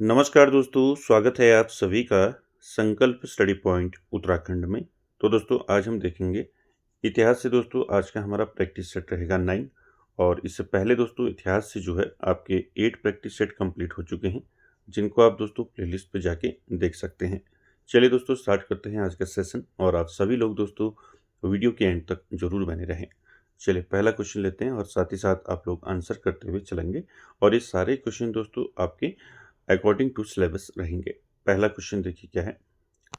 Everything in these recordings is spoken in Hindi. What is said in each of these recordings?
नमस्कार दोस्तों, स्वागत है आप सभी का संकल्प स्टडी पॉइंट उत्तराखंड में। तो दोस्तों आज हम देखेंगे इतिहास से। दोस्तों आज का हमारा प्रैक्टिस सेट रहेगा 9। और इससे पहले दोस्तों इतिहास से जो है आपके 8 प्रैक्टिस सेट कंप्लीट हो चुके हैं, जिनको आप दोस्तों प्लेलिस्ट पे जाके देख सकते हैं। चलिए दोस्तों स्टार्ट करते हैं आज का सेशन, और आप सभी लोग दोस्तों वीडियो के एंड तक जरूर बने रहें। चलिए पहला क्वेश्चन लेते हैं और साथ ही साथ आप लोग आंसर करते हुए चलेंगे, और ये सारे क्वेश्चन दोस्तों आपके अकॉर्डिंग टू सिलेबस रहेंगे। पहला क्वेश्चन देखिए क्या है।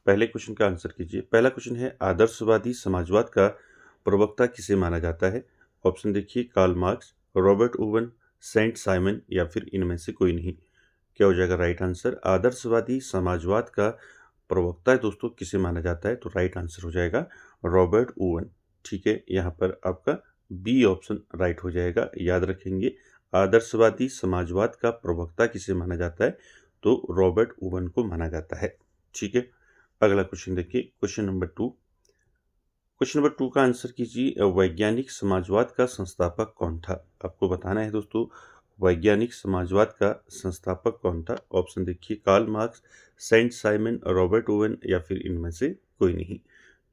पहले क्वेश्चन का आंसर कीजिए। पहला क्वेश्चन है, आदर्शवादी समाजवाद का प्रवक्ता किसे माना जाता है? ऑप्शन देखिए, Karl Marx, Robert Owen, Saint Simon, या फिर इनमें से कोई नहीं। क्या हो जाएगा राइट आंसर? आदर्शवादी समाजवाद का प्रवक्ता है दोस्तों किसे माना जाता है, तो राइट आंसर हो जाएगा रॉबर्ट ओवन। ठीक है, यहाँ पर आपका बी ऑप्शन राइट हो जाएगा। याद रखेंगे, आदर्शवादी समाजवाद का प्रवक्ता किसे माना जाता है, तो रॉबर्ट ओवन को माना जाता है। ठीक है, अगला क्वेश्चन देखिए, क्वेश्चन नंबर 2। क्वेश्चन नंबर 2 का आंसर कीजिए। वैज्ञानिक समाजवाद का संस्थापक कौन था? आपको बताना है दोस्तों, वैज्ञानिक समाजवाद का संस्थापक कौन था। ऑप्शन देखिए, Karl Marx, Saint Simon, Robert Owen, या फिर इनमें से कोई नहीं।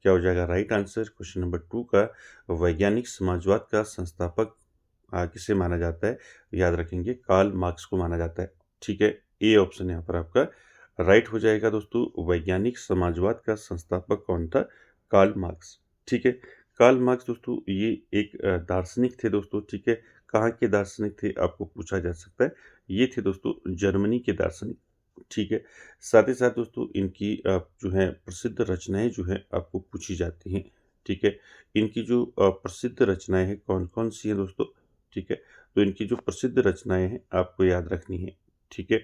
क्या हो जाएगा राइट आंसर? क्वेश्चन नंबर 2 का वैज्ञानिक समाजवाद का संस्थापक किसे माना जाता है? याद रखेंगे, कार्ल मार्क्स को माना जाता है। ठीक है, ए ऑप्शन यहाँ पर आपका राइट हो जाएगा दोस्तों। वैज्ञानिक समाजवाद का संस्थापक कौन था? Karl Marx. ठीक है, कार्ल मार्क्स दोस्तों ये एक दार्शनिक थे दोस्तों। ठीक है, कहाँ के दार्शनिक थे आपको पूछा जा सकता है। ये थे दोस्तों जर्मनी के दार्शनिक। ठीक है, साथ ही साथ दोस्तों इनकी जो है प्रसिद्ध रचनाएं जो है आपको पूछी जाती हैं। ठीक है, इनकी जो प्रसिद्ध रचनाएं हैं कौन कौन सी हैं दोस्तों? ठीक है, तो इनकी जो प्रसिद्ध रचनाएं हैं आपको याद रखनी है। ठीक है,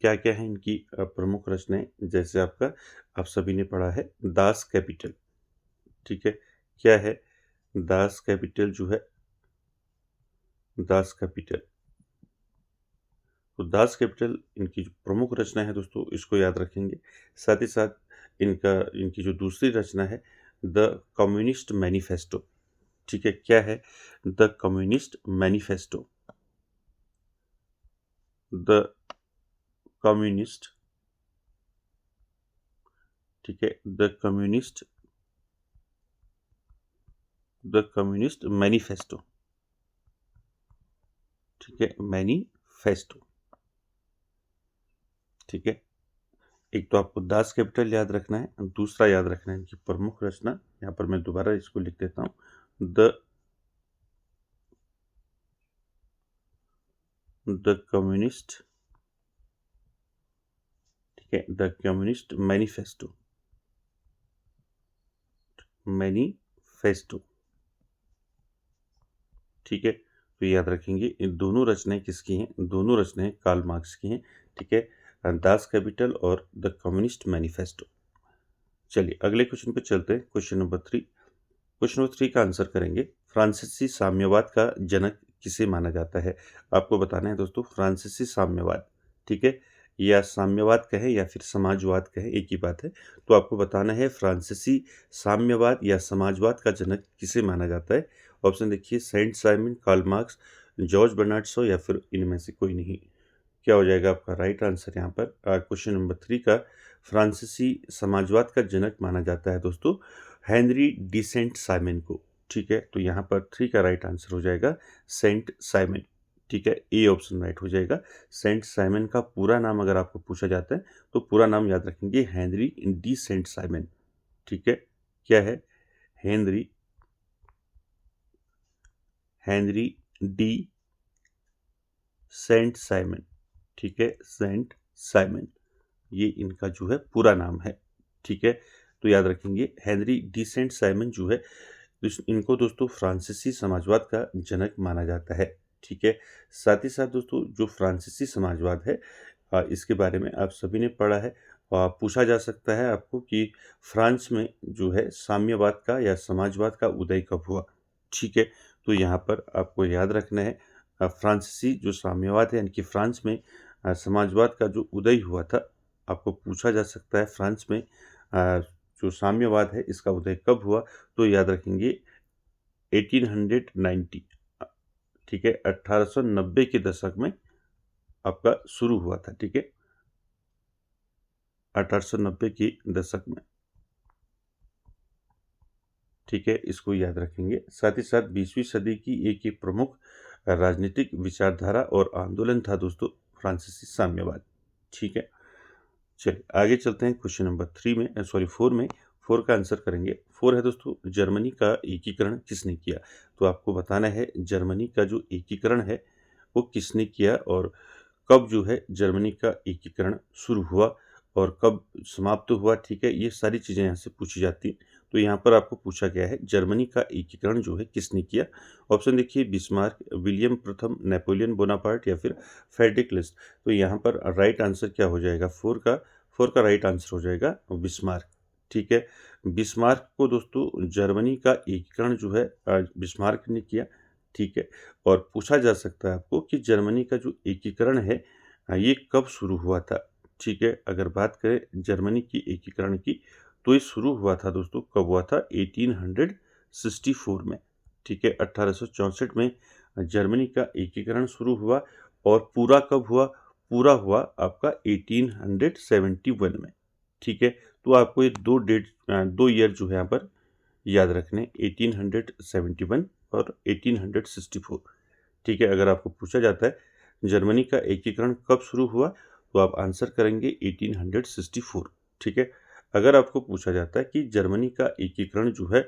क्या क्या है इनकी प्रमुख रचनाएं, जैसे आपका आप सभी ने पढ़ा है दास कैपिटल। ठीक है, क्या है दास कैपिटल जो है, दास कैपिटल। तो दास कैपिटल इनकी जो प्रमुख रचना है दोस्तों, इसको याद रखेंगे। साथ ही साथ इनकी जो दूसरी रचना है द कम्युनिस्ट मैनिफेस्टो। ठीक है, क्या है the communist manifesto. The communist, ठीक है, द कम्युनिस्ट मैनिफेस्टो। ठीक है, मैनिफेस्टो। ठीक है, एक तो आपको दास कैपिटल याद रखना है, दूसरा याद रखना है इनकी प्रमुख रचना। यहाँ पर मैं दोबारा इसको लिख देता हूँ, द कम्युनिस्ट, ठीक है, द कम्युनिस्ट मैनिफेस्टो। मैनिफेस्टो। ठीक है, तो याद रखेंगे इन दोनों रचनाएं किसकी हैं? दोनों रचनाएं कार्ल मार्क्स की हैं। ठीक है, दास कैपिटल और द कम्युनिस्ट मैनिफेस्टो। चलिए अगले क्वेश्चन पे चलते हैं। Question number 3। क्वेश्चन नंबर 3 का आंसर करेंगे। फ्रांसीसी साम्यवाद का जनक किसे माना जाता है? आपको बताना है दोस्तों फ्रांसीसी साम्यवाद। ठीक है, या साम्यवाद कहें या फिर समाजवाद कहें, एक ही बात है। तो आपको बताना है फ्रांसीसी साम्यवाद या समाजवाद का जनक किसे माना जाता है। ऑप्शन देखिए, Saint Simon, Karl Marx, George Bernard Shaw, या फिर इनमें से कोई नहीं। क्या हो जाएगा आपका राइट आंसर यहाँ पर? क्वेश्चन नंबर 3 का फ्रांसीसी समाजवाद का जनक माना जाता है दोस्तों हेनरी डी सेंट साइमन को। ठीक है, तो यहाँ पर 3 का राइट आंसर हो जाएगा सेंट साइमन। ठीक है, ए ऑप्शन राइट हो जाएगा। सेंट साइमन का पूरा नाम अगर आपको पूछा जाता है तो पूरा नाम याद रखेंगे, हेनरी डी सेंट साइमन। ठीक है, क्या है Henri Henri de Saint Simon. ठीक है, सेंट साइमन ये इनका जो है पूरा नाम है। ठीक है, तो याद रखेंगे हेनरी डी सेंट साइमन जो है, इनको दोस्तों फ्रांसीसी समाजवाद का जनक माना जाता है। ठीक है, साथ ही साथ दोस्तों जो फ्रांसीसी समाजवाद है इसके बारे में आप सभी ने पढ़ा है। पूछा जा सकता है आपको कि फ्रांस में जो है साम्यवाद का या समाजवाद का उदय कब हुआ। ठीक है, तो यहाँ पर आपको याद रखना है फ्रांसीसी जो साम्यवाद है, यानी कि फ्रांस में समाजवाद का जो उदय हुआ था। आपको पूछा जा सकता है फ्रांस में जो साम्यवाद है इसका उदय कब हुआ, तो याद रखेंगे 1890। ठीक है, 1890 के दशक में आपका शुरू हुआ था। ठीक है, 1890 की दशक में। ठीक है, इसको याद रखेंगे। साथ ही साथ 20वीं सदी की एक प्रमुख राजनीतिक विचारधारा और आंदोलन था दोस्तों फ्रांसीसी साम्यवाद। ठीक है, चलिए आगे चलते हैं क्वेश्चन नंबर 4 में। 4 का आंसर करेंगे। 4 है दोस्तों, जर्मनी का एकीकरण किसने किया? तो आपको बताना है जर्मनी का जो एकीकरण है वो किसने किया और कब जो है जर्मनी का एकीकरण शुरू हुआ और कब समाप्त हुआ। ठीक है, ये सारी चीज़ें यहाँ से पूछी जाती हैं। तो यहाँ पर आपको पूछा गया है जर्मनी का एकीकरण जो है किसने किया। ऑप्शन देखिए, बिस्मार्क, विलियम प्रथम, नेपोलियन बोनापार्ट या फिर फ्रेडरिक लिस्ट। तो यहाँ पर राइट आंसर क्या हो जाएगा? 4 का राइट आंसर हो जाएगा बिस्मार्क। ठीक है, बिस्मार्क को दोस्तों जर्मनी का एकीकरण जो है बिस्मार्क ने किया। ठीक है, और पूछा जा सकता है आपको कि जर्मनी का जो एकीकरण है ये कब शुरू हुआ था। ठीक है, अगर बात करें जर्मनी की एकीकरण की तो ये शुरू हुआ था दोस्तों, कब हुआ था? 1864 में। ठीक है, 1864 में जर्मनी का एकीकरण शुरू हुआ और पूरा कब हुआ? पूरा हुआ आपका 1871 में। ठीक है, तो आपको ये दो ईयर जो है यहाँ पर याद रखने, 1871 और 1864। ठीक है, अगर आपको पूछा जाता है जर्मनी का एकीकरण कब शुरू हुआ तो आप आंसर करेंगे 1864। ठीक है, अगर आपको पूछा जाता है कि जर्मनी का एकीकरण जो है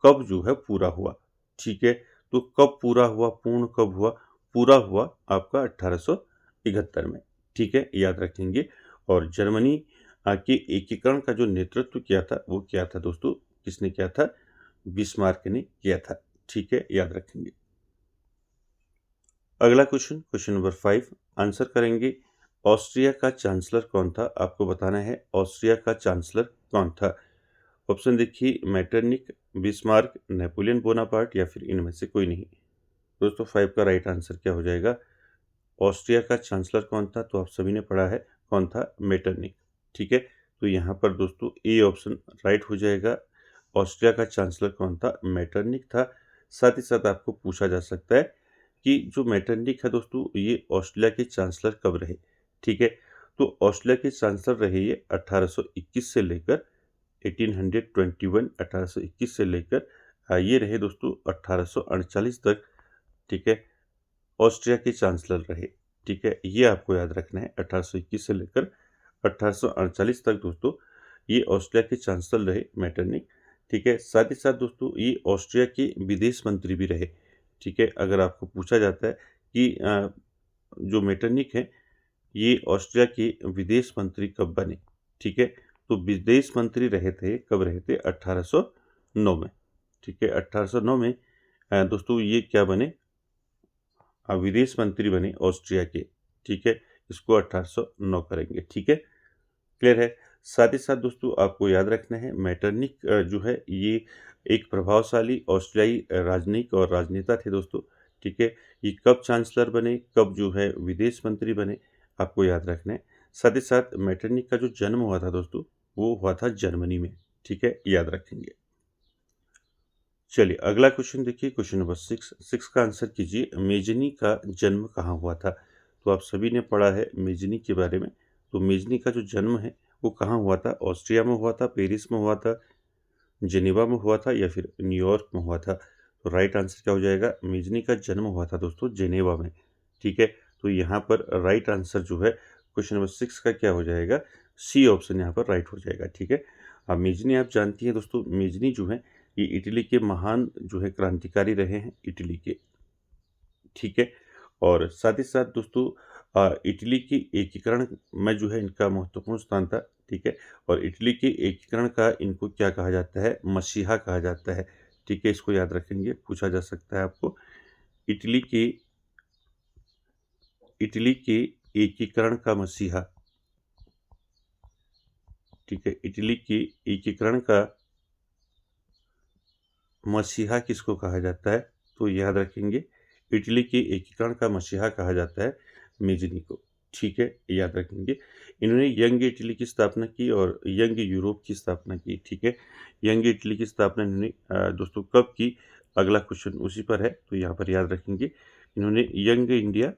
कब जो है पूरा हुआ। ठीक है, तो कब पूरा हुआ, पूर्ण कब हुआ? पूरा हुआ आपका 1871 में। ठीक है, याद रखेंगे। और जर्मनी के एकीकरण का जो नेतृत्व किया था वो क्या था दोस्तों? किसने किया था? बिस्मार्क ने किया था। ठीक है, याद रखेंगे। अगला क्वेश्चन नंबर 5 आंसर करेंगे। ऑस्ट्रिया का चांसलर कौन था? आपको बताना है ऑस्ट्रिया का चांसलर कौन था। ऑप्शन देखिए, मैटरनिक, बिस्मार्क, नेपोलियन बोनापार्ट या फिर इनमें से कोई नहीं। दोस्तों 5 का राइट आंसर क्या हो जाएगा? ऑस्ट्रिया का चांसलर कौन था? तो आप सभी ने पढ़ा है कौन था? मेटरनिक। ठीक है, तो यहाँ पर दोस्तों ए ऑप्शन राइट हो जाएगा। ऑस्ट्रिया का चांसलर कौन था? मेटरनिक था। साथ ही साथ आपको पूछा जा सकता है कि जो मेटरनिक है दोस्तों ये ऑस्ट्रेलिया के चांसलर कब रहे। ठीक है, तो ऑस्ट्रेलिया के चांसलर रहे ये 1821 से लेकर 1821, 1821 से लेकर ये रहे दोस्तों 1848 तक। ठीक है, ऑस्ट्रिया के चांसलर रहे। ठीक है, ये आपको याद रखना है, 1821 से लेकर 1848 तक दोस्तों ये ऑस्ट्रिया के चांसलर रहे मेटरनिक। ठीक है, साथ ही साथ दोस्तों ये ऑस्ट्रिया के विदेश मंत्री भी रहे। ठीक है, अगर आपको पूछा जाता है कि जो मेटरनिक हैं ये ऑस्ट्रिया के विदेश मंत्री कब बने। ठीक है, तो विदेश मंत्री रहे थे, कब रहे थे? 1809 में। ठीक है, 1809 में दोस्तों ये क्या बने? विदेश मंत्री बने ऑस्ट्रिया के। ठीक है, इसको 1809 करेंगे। ठीक है, क्लियर है। साथ ही साथ दोस्तों आपको याद रखना है मेटरनिक जो है ये एक प्रभावशाली ऑस्ट्रियाई राजनयिक और राजनेता थे दोस्तों। ठीक है, ये कब चांसलर बने, कब जो है विदेश मंत्री बने, आपको याद रखना है। साथ ही साथ मेटरनिक का जो जन्म हुआ था दोस्तों वो हुआ था जर्मनी में। ठीक है, याद रखेंगे। चलिए अगला क्वेश्चन देखिए, क्वेश्चन नंबर 6 का आंसर कीजिए। मेजनी का जन्म कहाँ हुआ था? तो आप सभी ने पढ़ा है मेजनी के बारे में। तो मेजनी का जो जन्म है वो कहाँ हुआ था? ऑस्ट्रिया में हुआ था, पेरिस में हुआ था, जेनेवा में हुआ था या फिर न्यूयॉर्क में हुआ था। तो राइट आंसर क्या हो जाएगा? मेजनी का जन्म हुआ था दोस्तों जेनेवा में। ठीक है, तो यहाँ पर राइट आंसर जो है क्वेश्चन नंबर 6 का क्या हो जाएगा? सी ऑप्शन यहाँ पर राइट हो जाएगा। ठीक है, अब मेजनी आप जानती हैं दोस्तों, मेजनी जो है ये इटली के महान जो है क्रांतिकारी रहे हैं इटली के। ठीक है, और साथ ही साथ दोस्तों इटली की एकीकरण में जो है इनका महत्वपूर्ण स्थान था। ठीक है, और इटली के एकीकरण का इनको क्या कहा जाता है? मसीहा कहा जाता है। ठीक है, इसको याद रखेंगे, पूछा जा सकता है आपको। इटली के इटली के एकीकरण का मसीहा। ठीक है, इटली के एकीकरण का मसीहा किसको कहा जाता है? तो याद रखेंगे, इटली के एकीकरण का मसीहा कहा जाता है मेजनी को। ठीक है, याद रखेंगे। इन्होंने यंग इटली की स्थापना की और यंग यूरोप की स्थापना की। ठीक है, यंग इटली की स्थापना इन्होंने दोस्तों कब की? अगला क्वेश्चन उसी पर है, तो यहाँ पर याद रखेंगे इन्होंने यंग इंडिया।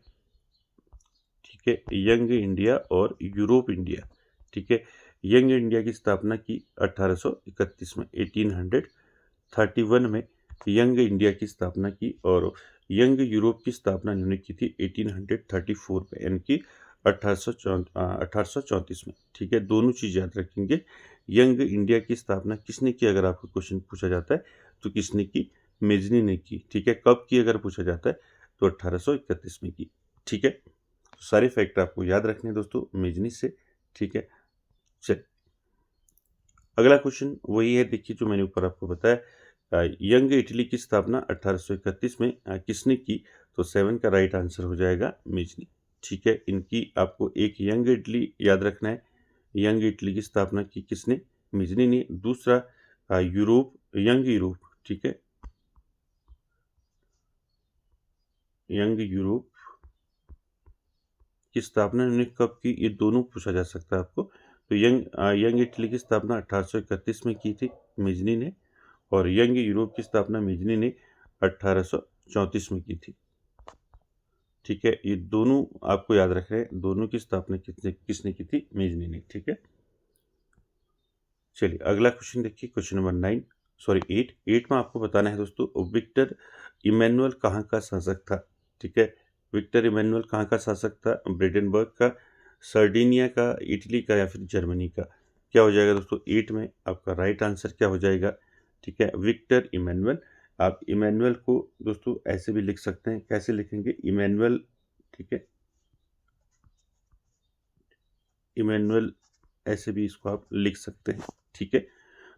ठीक ठीक है, यंग इंडिया और यूरोप इंडिया, ठीक है। यंग इंडिया की स्थापना की 1831 में, 1831 में यंग इंडिया की स्थापना की, और यंग यूरोप की स्थापना इन्होंने की थी 1834 में, यानी कि 1834 में, ठीक है। दोनों चीज़ याद रखेंगे। यंग इंडिया की स्थापना किसने की अगर आपको क्वेश्चन पूछा जाता है तो किसने की, मेजनी ने की, ठीक है। कब की अगर पूछा जाता है तो 1831 में की, ठीक है। तो सारे फैक्ट आपको याद रखने हैं दोस्तों मेजनी से, ठीक है। चलिए अगला क्वेश्चन वही है, देखिए जो मैंने ऊपर आपको बताया, यंग इटली की स्थापना 1831 में किसने की, तो 7 का राइट आंसर हो जाएगा मेजनी, ठीक है। इनकी आपको एक यंग इटली याद रखना है, यंग इटली की स्थापना की किसने, मेजनी ने। दूसरा यूरोप, यंग यूरोप, ठीक है, यंग यूरोप की स्थापना इन्होंने कब की, ये दोनों पूछा जा सकता है आपको। तो यंग इटली की स्थापना 1831 में की थी मेजनी ने, और यंग यूरोप की स्थापना मेजनी ने 1834 में की थी, ठीक है। ये दोनों आपको याद रखना है, दोनों की स्थापना किसने किसने की थी, मेजनी ने, ठीक है। चलिए अगला क्वेश्चन देखिए, क्वेश्चन नंबर 9, सॉरी 8 में आपको बताना है दोस्तों विक्टर इमैनुअल कहाँ का शासक था, ठीक है। विक्टर इमैनुअल कहाँ का शासक था, ब्रेडेनबर्ग का, सर्डिनिया का, इटली का, या फिर जर्मनी का। क्या हो जाएगा दोस्तों 8 में आपका राइट आंसर क्या हो जाएगा, ठीक है, विक्टर इमैनुअल। आप इमैनुअल को दोस्तों ऐसे भी लिख सकते हैं, कैसे लिखेंगे, इमैनुअल, ठीक है, इमैनुअल ऐसे भी इसको आप लिख सकते हैं, ठीक है।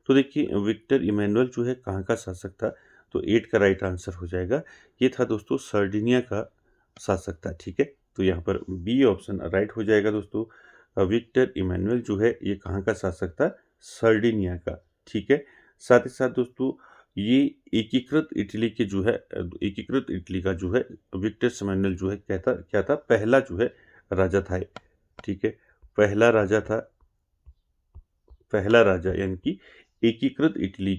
तो देखिए विक्टर इमैनुअल जो है कहाँ का शासक था, तो 8 का राइट आंसर हो जाएगा, ये था दोस्तों सर्डिनिया का शासक था, ठीक है। तो यहाँ पर बी ऑप्शन राइट हो जाएगा दोस्तों। विक्टर इमैनुअल जो है ये कहाँ का शासक था, सर्डिनिया का, ठीक है। साथ ही साथ दोस्तों ये एकीकृत इटली के जो है, एकीकृत इटली का जो है विक्टर इमैनुअल जो है क्या था, पहला जो है राजा था, ठीक है। पहला राजा था, पहला राजा यानी कि एकीकृत इटली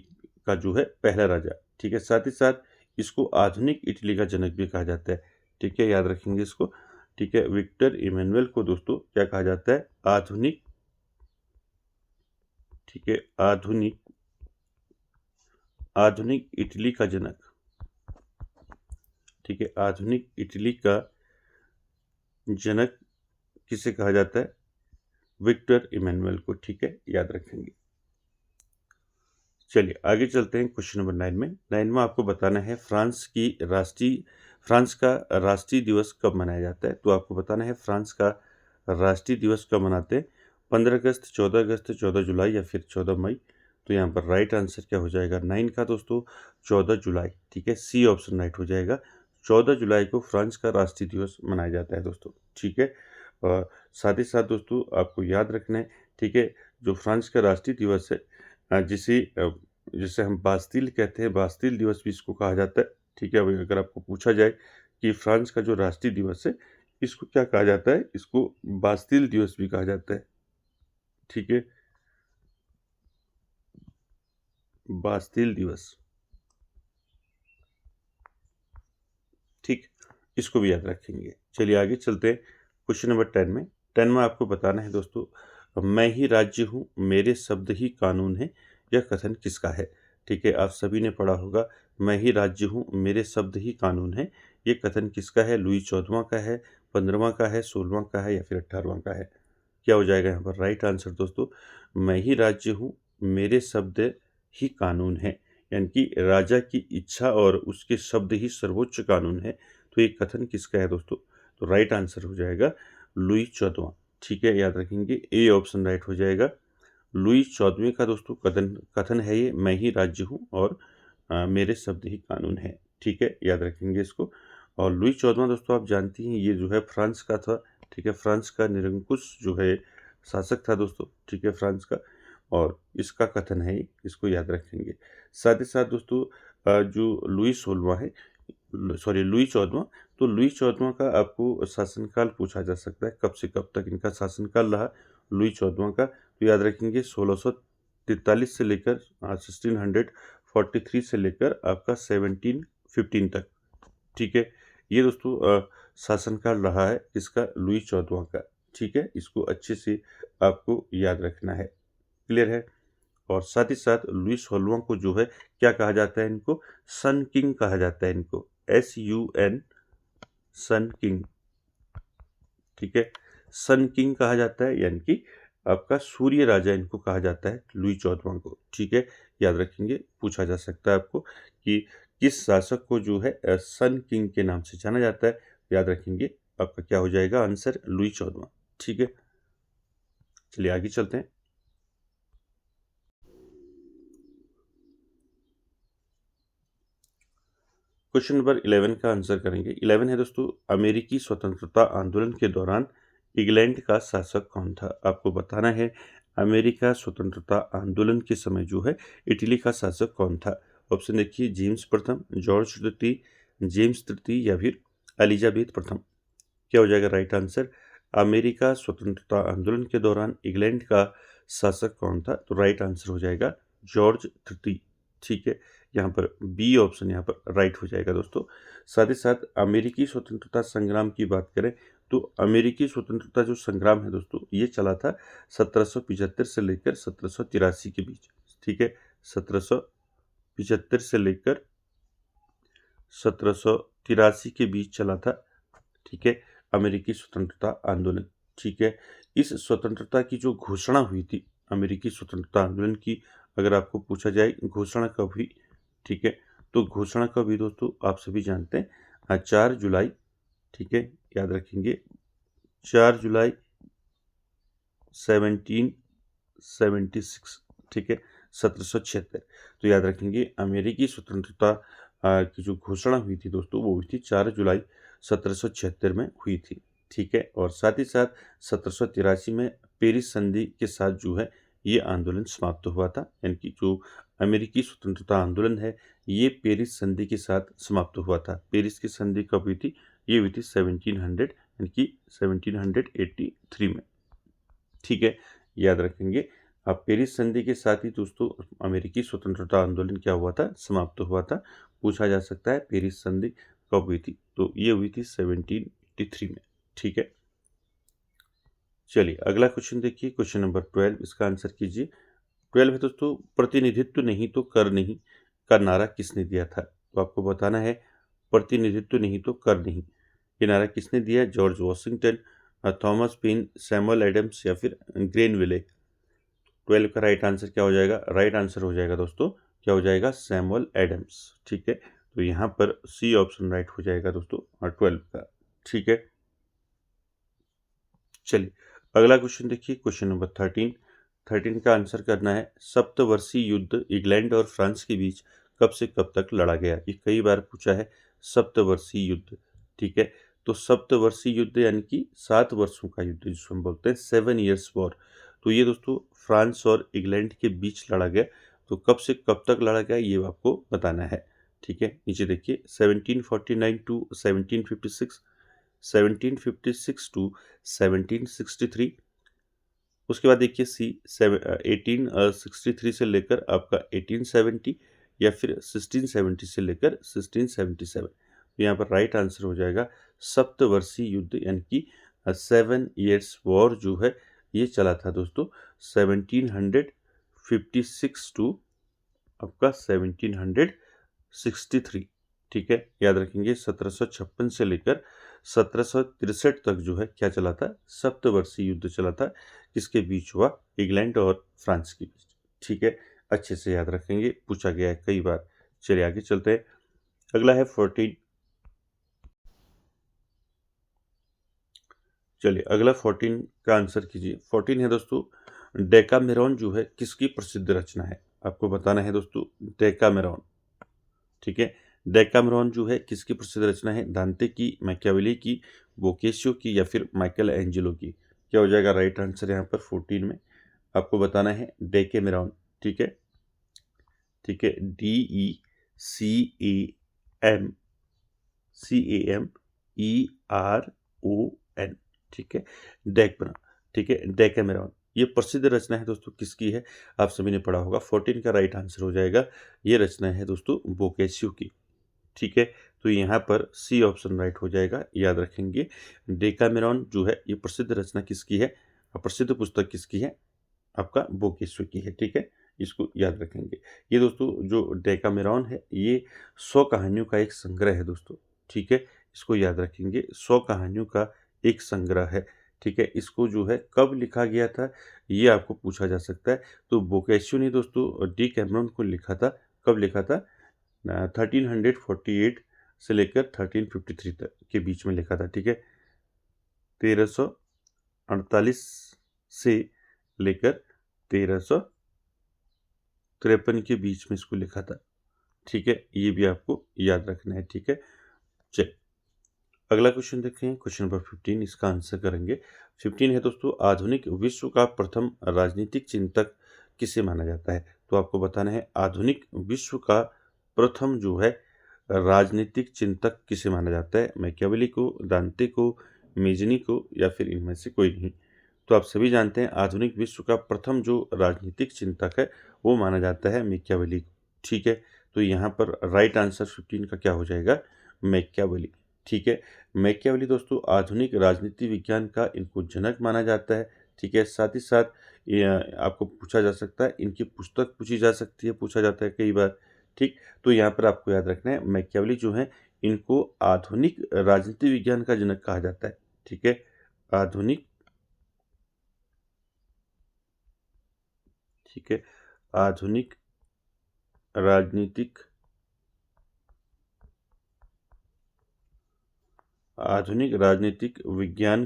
का जो है पहला राजा, ठीक है। साथ ही साथ इसको आधुनिक इटली का जनक भी कहा जाता है, ठीक है, याद रखेंगे इसको, ठीक है। विक्टर इमैनुअल को दोस्तों क्या कहा जाता है, आधुनिक, ठीक है, आधुनिक, आधुनिक इटली का जनक, ठीक है, आधुनिक इटली का जनक किसे कहा जाता है, विक्टर इमैनुअल को, ठीक है, याद रखेंगे। चलिए आगे चलते हैं क्वेश्चन नंबर 9 में। 9 में आपको बताना है फ्रांस का राष्ट्रीय दिवस कब मनाया जाता है। तो आपको बताना है फ्रांस का राष्ट्रीय दिवस कब मनाते हैं, 15 अगस्त, 14 अगस्त, 14 जुलाई, या फिर 14 मई। तो यहाँ पर राइट आंसर क्या हो जाएगा 9 का दोस्तों, 14 जुलाई, ठीक है, सी ऑप्शन राइट हो जाएगा। 14 जुलाई को फ्रांस का राष्ट्रीय दिवस मनाया जाता है दोस्तों, ठीक है। और साथ ही साथ दोस्तों आपको याद रखना है, ठीक है, जो फ्रांस का राष्ट्रीय दिवस है, जिसे हम बास्तील कहते हैं, बास्तील दिवस भी इसको कहा जाता है, ठीक है। अगर आपको पूछा जाए कि फ्रांस का जो राष्ट्रीय दिवस है इसको क्या कहा जाता है, इसको बास्तील दिवस भी कहा जाता है, ठीक है, बास्तील दिवस, ठीक, इसको भी याद रखेंगे। चलिए आगे चलते हैं क्वेश्चन नंबर 10 में। 10 में आपको बताना है दोस्तों, मैं ही राज्य हूँ मेरे शब्द ही कानून है, यह कथन किसका है, ठीक है। आप सभी ने पढ़ा होगा, मैं ही राज्य हूँ मेरे शब्द ही कानून है, ये कथन किसका है, लुई 14वां का है, 15वां का है, 16वां का है, या फिर 18वां का है। क्या हो जाएगा यहाँ पर राइट आंसर दोस्तों, मैं ही राज्य हूँ मेरे शब्द ही कानून है, यानी कि राजा की इच्छा और उसके शब्द ही सर्वोच्च कानून है। तो ये कथन किसका है दोस्तों, तो राइट आंसर हो जाएगा लुई 14वां, ठीक है, याद रखेंगे, ए ऑप्शन राइट हो जाएगा। लुई 14वें का दोस्तों कथन कथन है ये, मैं ही राज्य हूँ और मेरे शब्द ही कानून है, ठीक है, याद रखेंगे इसको। और लुई 14वां दोस्तों आप जानती हैं ये जो है फ्रांस का था, ठीक है, फ्रांस का निरंकुश जो है शासक था दोस्तों, ठीक है, फ्रांस का, और इसका कथन है, इसको याद रखेंगे। साथ ही साथ दोस्तों जो लुई 16वां है, सॉरी लुई 14वां, तो लुई 14वां का आपको शासनकाल पूछा जा सकता है, कब से कब तक इनका शासनकाल रहा लुई 14वां का। तो याद रखेंगे 1643 से लेकर 1643 से लेकर आपका 1715 तक, ठीक है। ये दोस्तों शासनकाल रहा है इसका, लुई 14वां का। ठीक है, इसको अच्छे से आपको याद रखना है। क्लियर है। और साथ ही साथ लुई 16वां को जो है क्या कहा जाता है, इनको सन किंग कहा जाता है, इनको SUN, सन किंग। ठीक है, सन किंग कहा जाता है, यानी कि आपका सूर्य राजा इनको कहा जाता है, लुई 14वां को। ठीक है, याद रखेंगे, पूछा जा सकता है आपको कि किस शासक को जो है सन किंग के नाम से जाना जाता है। याद रखेंगे, आपका क्या हो जाएगा आंसर, लुई 14वां। ठीक है, चलिए आगे चलते हैं। क्वेश्चन नंबर 11 का आंसर करेंगे। 11 है दोस्तों, अमेरिकी स्वतंत्रता आंदोलन के दौरान इंग्लैंड का शासक कौन था। आपको बताना है अमेरिका स्वतंत्रता आंदोलन के समय जो है इटली का शासक कौन था। ऑप्शन देखिए, जेम्स प्रथम, जॉर्ज तृतीय, जेम्स तृतीय या फिर एलिजाबेथ प्रथम। क्या हो जाएगा राइट आंसर, अमेरिका स्वतंत्रता आंदोलन के दौरान इंग्लैंड का शासक कौन था, तो राइट आंसर हो जाएगा जॉर्ज तृतीय। ठीक है, यहाँ पर बी ऑप्शन यहाँ पर राइट हो जाएगा दोस्तों। साथ ही साथ अमेरिकी स्वतंत्रता संग्राम की बात करें तो अमेरिकी स्वतंत्रता जो संग्राम है दोस्तों, ये चला था 1775 से लेकर 1783 के बीच। ठीक है, 1775 से लेकर 1783 के बीच चला था। ठीक है, अमेरिकी स्वतंत्रता आंदोलन। ठीक है, इस स्वतंत्रता की जो घोषणा हुई थी, अमेरिकी स्वतंत्रता आंदोलन की अगर आपको पूछा जाए घोषणा कब हुई, ठीक है, तो घोषणा कब हुई दोस्तों, आप सभी जानते हैं 4 जुलाई। ठीक है, याद रखेंगे 4 जुलाई 1776। ठीक है, 1776। तो याद रखेंगे अमेरिकी स्वतंत्रता की जो घोषणा हुई थी दोस्तों, वो हुई थी 4 जुलाई 1776 में हुई थी। ठीक है, और साथ ही साथ 1783 में पेरिस संधि के साथ जो है ये आंदोलन समाप्त हुआ था। यानी कि जो अमेरिकी स्वतंत्रता आंदोलन है ये पेरिस संधि के साथ समाप्त हुआ था। पेरिस की संधि कब हुई थी, ये हुई थी 1700 यानी कि 1783 में। ठीक है, याद रखेंगे। अब पेरिस संधि के साथ ही दोस्तों अमेरिकी स्वतंत्रता आंदोलन क्या हुआ था, समाप्त हुआ था। पूछा जा सकता है पेरिस संधि कब हुई थी, तो ये हुई थी 1783 में। ठीक है, चलिए अगला क्वेश्चन देखिए, क्वेश्चन नंबर 12, इसका आंसर कीजिए। 12 है दोस्तों, प्रतिनिधित्व नहीं तो कर नहीं का नारा किसने दिया था। तो आपको बताना है प्रतिनिधित्व नहीं तो कर नहीं, ये नारा किसने दिया, George Washington, Thomas Paine, Samuel Adams या फिर ग्रेनविले। 12 का राइट आंसर क्या हो जाएगा, राइट आंसर हो जाएगा दोस्तों, क्या हो जाएगा, सैमुअल एडम्स। ठीक है, तो यहाँ पर सी ऑप्शन राइट हो जाएगा दोस्तों 12 का। ठीक है, चलिए अगला क्वेश्चन देखिए, क्वेश्चन नंबर 13 का आंसर करना है। सप्तवर्षीय युद्ध इंग्लैंड और फ्रांस के बीच कब से कब तक लड़ा गया। ये कई बार पूछा है, सप्तवर्षीय युद्ध। ठीक है, तो सप्तवर्षीय युद्ध यानी कि 7 वर्षों का युद्ध जिसको हम बोलते हैं 7 ईयर्स वॉर। तो ये दोस्तों फ्रांस और इंग्लैंड के बीच लड़ा गया। तो कब से कब तक लड़ा गया ये आपको बताना है। ठीक है, नीचे देखिए 1749 टू 1756, 1756 टू 1763। उसके बाद देखिए सी 1863 से लेकर आपका 1870 या फिर 1670 से लेकर 1677। तो यहाँ पर राइट आंसर हो जाएगा सप्तवर्षीय युद्ध यानी कि 7 ईयर्स वॉर जो है ये चला था दोस्तों 1756 टू आपका 1763। ठीक है, याद रखेंगे 1756 से लेकर 1763 तक जो है क्या चला था, सप्तवर्षीय युद्ध चला था। किसके बीच हुआ, इंग्लैंड और फ्रांस के बीच। ठीक है, अच्छे से याद रखेंगे, पूछा गया है कई बार। चलिए आगे चलते हैं, अगला है 14। चलिए अगला 14 का आंसर कीजिए। 14 है दोस्तों, डेकामेरॉन जो है किसकी प्रसिद्ध रचना है। आपको बताना है दोस्तों डेकामेरॉन। ठीक है, डेकामेरॉन जो है किसकी प्रसिद्ध रचना है, दांते की, मैकियावेली की, बोकेशियो की या फिर माइकल एंजेलो की। क्या हो जाएगा राइट आंसर यहाँ पर 14 में, आपको बताना है डेकेमेरॉन। ठीक है, ठीक है, DECAM CAMERON। ठीक है, डेकमेरॉन। ठीक है, डेकामेरॉन ये प्रसिद्ध रचना है दोस्तों किसकी है, आप सभी ने पढ़ा होगा। 14 का राइट आंसर हो जाएगा, ये रचना है दोस्तों बोकेशियो की। ठीक है, तो यहाँ पर सी ऑप्शन राइट हो जाएगा, याद रखेंगे। डेकामेरॉन जो है ये प्रसिद्ध रचना किसकी है, प्रसिद्ध पुस्तक किसकी है, आपका बोकेश्वर की है, ठीक है, इसको याद रखेंगे। ये दोस्तों जो डेकामेरॉन है ये 100 कहानियों का एक संग्रह है दोस्तों, ठीक है, इसको याद रखेंगे। 100 कहानियों का एक संग्रह है, ठीक है। इसको जो है कब लिखा गया था ये आपको पूछा जा सकता है। तो बोकाशियो ने दोस्तों डेकामेरॉन को लिखा था, कब लिखा था, 1348 से लेकर 1353 तक के बीच में लिखा था, ठीक है। 1348 से लेकर 1353 के बीच में इसको लिखा था, ठीक है, ये भी आपको याद रखना है, ठीक है। चलिए अगला क्वेश्चन देखें, क्वेश्चन नंबर 15, इसका आंसर करेंगे। 15 है दोस्तों, आधुनिक विश्व का प्रथम राजनीतिक चिंतक किसे माना जाता है। तो आपको बताना है आधुनिक विश्व का प्रथम जो है राजनीतिक चिंतक किसे माना जाता है, मैकियावेली को, दांते को, मेजनी को, या फिर इनमें से कोई नहीं। तो आप सभी जानते हैं आधुनिक विश्व का प्रथम जो राजनीतिक चिंतक है वो माना जाता है मैकियावेली को, ठीक है। तो यहाँ पर राइट आंसर 15 का क्या हो जाएगा, मैकियावेली, ठीक है। मैकियावेली दोस्तों आधुनिक राजनीति विज्ञान का इनको जनक माना जाता है, ठीक है। साथ ही साथ ये आपको पूछा जा सकता है, इनकी पुस्तक पूछी जा सकती है, पूछा जाता है कई बार, ठीक। तो यहाँ पर आपको याद रखना है मैकियावेली जो है इनको आधुनिक राजनीति विज्ञान का जनक कहा जाता है, ठीक है। आधुनिक, ठीक है, आधुनिक राजनीतिक, आधुनिक राजनीतिक विज्ञान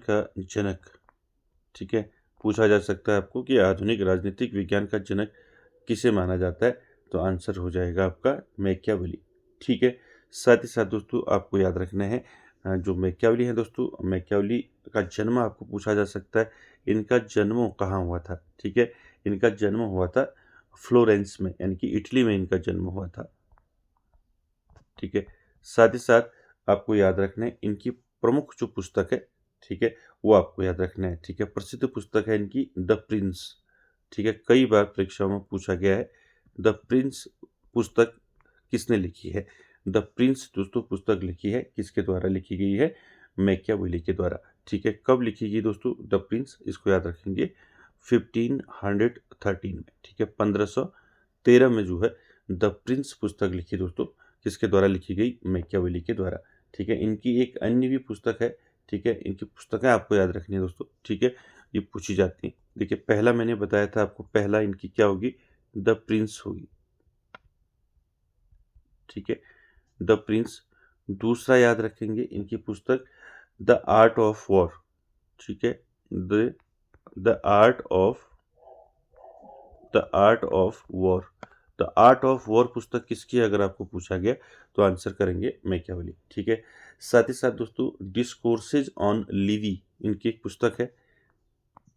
का जनक, ठीक है। पूछा जा सकता है आपको कि आधुनिक राजनीतिक विज्ञान का जनक किसे माना जाता है, तो आंसर हो जाएगा आपका मैकियावेली, ठीक है। साथ ही साथ दोस्तों आपको याद रखना है जो मैकियावेली है दोस्तों, मैकियावेली का जन्म आपको पूछा जा सकता है, इनका जन्म कहाँ हुआ था, ठीक है। इनका जन्म हुआ था फ्लोरेंस में, यानी कि इटली में इनका जन्म हुआ था, ठीक है। साथ ही साथ आपको याद रखना है इनकी प्रमुख जो पुस्तक है, ठीक है, वो आपको याद रखना है, ठीक है। प्रसिद्ध पुस्तक है इनकी द प्रिंस, ठीक है, कई बार परीक्षाओं में पूछा गया है। द प्रिंस पुस्तक किसने लिखी है, द प्रिंस दोस्तों पुस्तक लिखी है, किसके द्वारा लिखी गई है, मैकियावेली के द्वारा, ठीक है। कब लिखी गई दोस्तों द प्रिंस, इसको याद रखेंगे 1513 में, ठीक है, 1513 में जो है द प्रिंस पुस्तक लिखी दोस्तों, किसके द्वारा लिखी गई, मैकियावेली के द्वारा, ठीक है। इनकी एक अन्य भी पुस्तक है, ठीक है, इनकी पुस्तकें आपको याद रखनी है दोस्तों, ठीक है, ये पूछी जाती हैं। देखिए पहला मैंने बताया था आपको, पहला इनकी क्या होगी, द प्रिंस होगी, ठीक है, द प्रिंस। दूसरा याद रखेंगे इनकी पुस्तक द आर्ट ऑफ वॉर, ठीक है, the art of war. The art of war पुस्तक किसकी है अगर आपको पूछा गया तो आंसर करेंगे मैकियावेली, ठीक है। साथ ही साथ दोस्तों डिस्कोर्सेज ऑन लिवी इनकी एक पुस्तक है,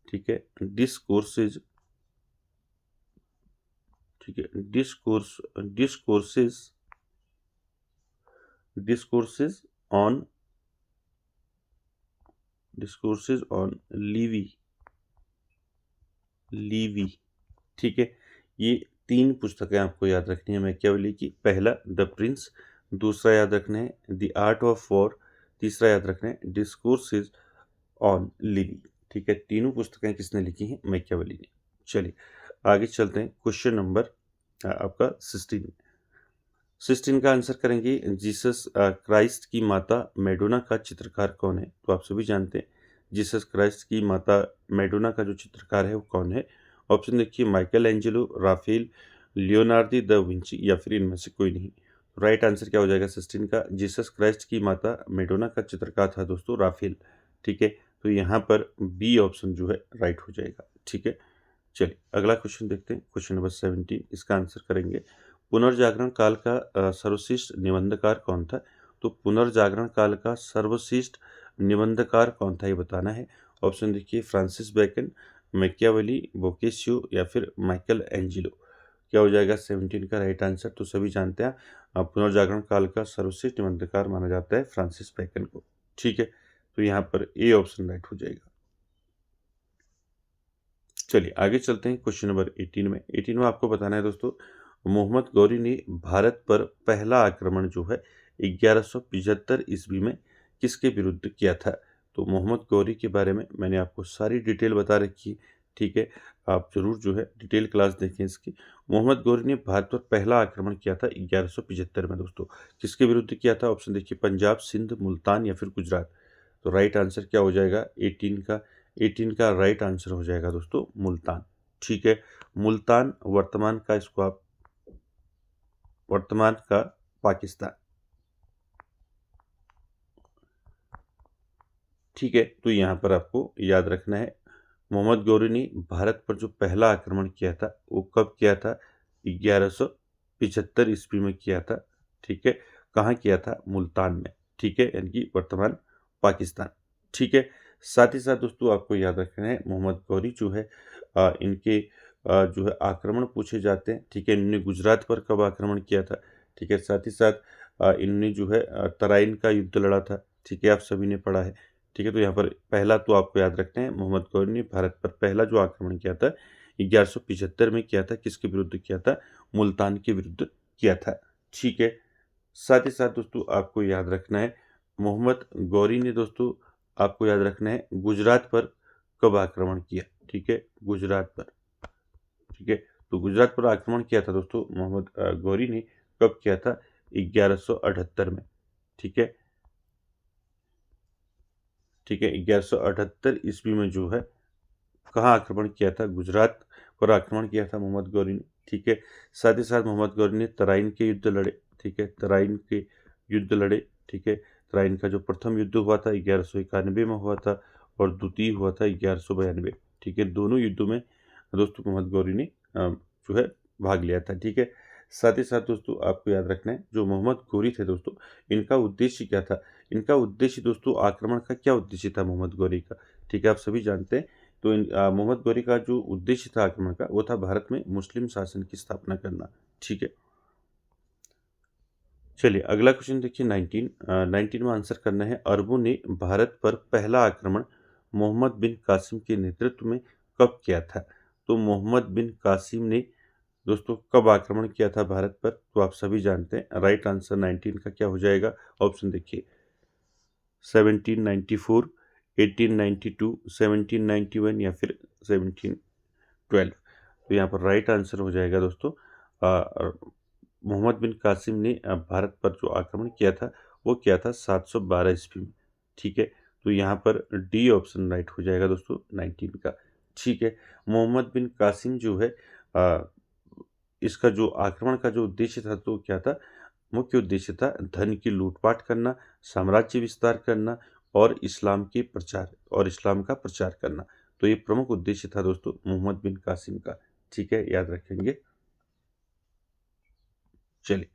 ठीक है, डिस्कोर्सेज, ठीक है, डिस्कोर्सेज ऑन लीवी, ठीक है। ये 3 पुस्तकें आपको याद रखनी है मैकियावेली की, पहला द प्रिंस, दूसरा याद रखना है द आर्ट ऑफ वॉर, तीसरा याद रखना है डिस्कोर्सेज ऑन लिवी, ठीक है। तीनों पुस्तकें किसने लिखी हैं, मैकियावेली ने। चलिए आगे चलते हैं, क्वेश्चन नंबर आपका 16 का आंसर करेंगे। जीसस क्राइस्ट की माता मैडोना का चित्रकार कौन है, तो आप सभी जानते हैं जीसस क्राइस्ट की माता मैडोना का जो चित्रकार है वो कौन है। ऑप्शन देखिए, Michelangelo, Raphael, Leonardo da Vinci, या फिर इनमें से कोई नहीं। राइट आंसर क्या हो जाएगा 16 का, जीसस क्राइस्ट की माता मैडोना का चित्रकार था दोस्तों राफेल, ठीक है। तो यहाँ पर बी ऑप्शन जो है राइट हो जाएगा, ठीक है। चलिए अगला क्वेश्चन देखते हैं, क्वेश्चन नंबर 17, इसका आंसर करेंगे। पुनर्जागरण काल का सर्वश्रेष्ठ निबंधकार कौन था, तो पुनर्जागरण काल का सर्वश्रेष्ठ निबंधकार कौन था ये बताना है। ऑप्शन देखिए, फ्रांसिस बेकन, मैकियावेली, बोकेशियो, या फिर माइकल एंजेलो। क्या हो जाएगा 17 का राइट आंसर, तो सभी जानते हैं पुनर्जागरण काल का सर्वश्रेष्ठ निबंधकार माना जाता है फ्रांसिस बेकन को, ठीक है। तो यहाँ पर ए ऑप्शन राइट हो जाएगा। चलिए आगे चलते हैं, क्वेश्चन नंबर 18 में। 18 में आपको बताना है दोस्तों, मोहम्मद गौरी ने भारत पर पहला आक्रमण जो है 1175 ईस्वी में किसके विरुद्ध किया था। तो मोहम्मद गौरी के बारे में मैंने आपको सारी डिटेल बता रखी है, ठीक है। आप जरूर जो है डिटेल क्लास देखें इसकी। मोहम्मद गौरी ने भारत पर पहला आक्रमण किया था 1175 में दोस्तों। किसके विरुद्ध किया था? ऑप्शन देखिए, पंजाब, सिंध, मुल्तान या फिर गुजरात। तो राइट आंसर क्या हो जाएगा? 18 का राइट आंसर हो जाएगा दोस्तों मुल्तान, ठीक है। मुल्तान वर्तमान का, इसको आप वर्तमान का पाकिस्तान, ठीक है। तो यहाँ पर आपको याद रखना है, मोहम्मद गौरी ने भारत पर जो पहला आक्रमण किया था वो कब किया था? 1175 ईस्वी में किया था, ठीक है। कहाँ किया था? मुल्तान में, ठीक है, यानी कि वर्तमान पाकिस्तान, ठीक है। साथ ही साथ दोस्तों आपको याद रखना है, मोहम्मद गौरी जो है इनके जो है आक्रमण पूछे जाते हैं, ठीक है। इन्होंने गुजरात पर कब आक्रमण किया था, ठीक है। साथ ही साथ इन्होंने जो है तराइन का युद्ध लड़ा था, ठीक है, आप सभी ने पढ़ा है, ठीक है। तो यहाँ पर पहला तो आपको याद रखना है, मोहम्मद गौरी ने भारत पर पहला जो आक्रमण किया था 1175 में किया था। किसके विरुद्ध किया था? मुल्तान के विरुद्ध किया था, ठीक है। साथ ही साथ दोस्तों आपको याद रखना है, मोहम्मद गौरी ने दोस्तों आपको याद रखना है गुजरात पर कब आक्रमण किया, ठीक है, गुजरात पर, ठीक है। तो गुजरात पर आक्रमण किया था दोस्तों मोहम्मद गौरी ने कब किया था? 1178 में, ठीक है, ठीक है। 1178 ईस्वी में जो है कहाँ आक्रमण किया था? गुजरात पर आक्रमण किया था मोहम्मद गौरी ने, ठीक है। साथ ही साथ मोहम्मद गौरी ने तराइन के युद्ध लड़े, ठीक है, तराइन के युद्ध लड़े, ठीक है। तराइन का जो प्रथम युद्ध हुआ था 1191 में हुआ था और द्वितीय हुआ था 1192, ठीक है। दोनों युद्धों में दोस्तों मोहम्मद गौरी ने जो है भाग लिया था, ठीक है। साथ ही साथ दोस्तों आपको याद रखना है, जो मोहम्मद गौरी थे दोस्तों, इनका उद्देश्य क्या था? इनका उद्देश्य दोस्तों, आक्रमण का क्या उद्देश्य था मोहम्मद गौरी का, ठीक है, आप सभी जानते हैं। तो मोहम्मद गौरी का जो उद्देश्य था आक्रमण का, वो था भारत में मुस्लिम शासन की स्थापना करना, ठीक है। चलिए अगला क्वेश्चन देखिए, 19 में आंसर करना है, अरबों ने भारत पर पहला आक्रमण मोहम्मद बिन कासिम के नेतृत्व में कब किया था? तो मोहम्मद बिन कासिम ने दोस्तों कब आक्रमण किया था भारत पर? तो आप सभी जानते हैं, राइट आंसर 19 का क्या हो जाएगा? ऑप्शन देखिए, 1794, 1892, 1791 या फिर 1712। तो यहाँ पर राइट आंसर हो जाएगा दोस्तों मोहम्मद बिन कासिम ने भारत पर जो आक्रमण किया था वो किया था 712 ईस्वी में, ठीक है। तो यहाँ पर डी ऑप्शन राइट हो जाएगा दोस्तों 19 का, ठीक है। मोहम्मद बिन कासिम जो है इसका जो आक्रमण का जो उद्देश्य था तो क्या था? मुख्य उद्देश्य था धन की लूटपाट करना, साम्राज्य विस्तार करना और इस्लाम का प्रचार करना। तो ये प्रमुख उद्देश्य था दोस्तों मोहम्मद बिन कासिम का, ठीक है, याद रखेंगे। चलिए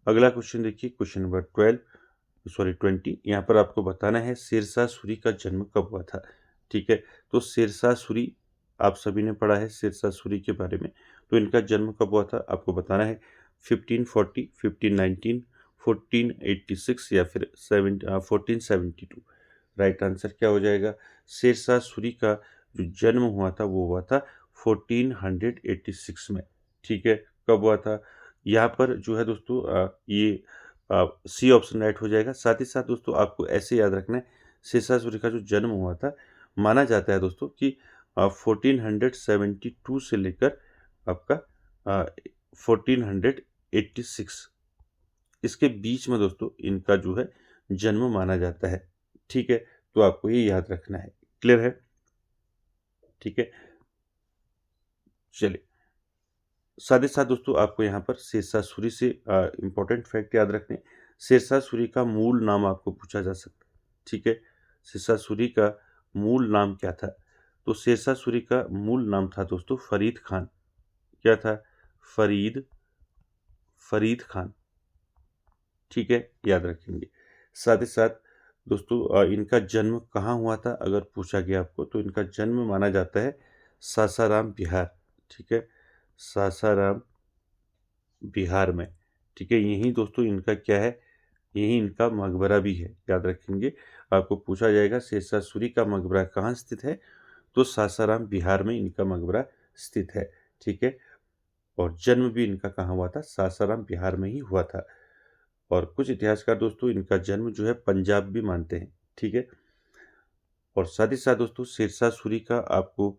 अगला क्वेश्चन देखिए, क्वेश्चन नंबर 20। यहाँ पर आपको बताना है शेरशाह सूरी का जन्म कब हुआ था, ठीक है। तो शेरशाह सूरी आप सभी ने पढ़ा है शेरशाह सूरी के बारे में। तो इनका जन्म कब हुआ था आपको बताना है, 1540, 1519, 1486 या फिर 1472। राइट आंसर क्या हो जाएगा? शेरशाह सूरी का जो जन्म हुआ था वो हुआ था 1486 में, ठीक है। कब हुआ था? यहाँ पर जो है दोस्तों ये सी ऑप्शन राइट हो जाएगा। साथ ही साथ दोस्तों आपको ऐसे याद रखना है, शेरशाह सूरी का जो जन्म हुआ था, माना जाता है दोस्तों कि 1472 से लेकर आपका 1486 इसके बीच में दोस्तों इनका जो है जन्म माना जाता है, ठीक है। तो आपको ये याद रखना है, क्लियर है, ठीक है। चलिए साथ ही साथ दोस्तों आपको यहाँ पर शेरशाह सूरी से इम्पोर्टेंट फैक्ट याद रखने, शेरशाह सूरी का मूल नाम आपको पूछा जा सकता है, ठीक है। शेरशाह सूरी का मूल नाम क्या था? तो शेरशाह सूरी का मूल नाम था दोस्तों फरीद खान। क्या था? फरीद फरीद खान, ठीक है, याद रखेंगे। साथ ही साथ दोस्तों इनका जन्म कहाँ हुआ था अगर पूछा गया आपको, तो इनका जन्म माना जाता है सासाराम बिहार, ठीक है, सासाराम बिहार में, ठीक है। यही दोस्तों इनका क्या है, यही इनका मकबरा भी है, याद रखेंगे। आपको पूछा जाएगा शेरशाह सूरी का मकबरा कहाँ स्थित है, तो सासाराम बिहार में इनका मकबरा स्थित है, ठीक है। और जन्म भी इनका कहाँ हुआ था? सासाराम बिहार में ही हुआ था। और कुछ इतिहासकार दोस्तों इनका जन्म जो है पंजाब भी मानते हैं, ठीक है। और साथ ही साथ दोस्तों शेरशाह सूरी का आपको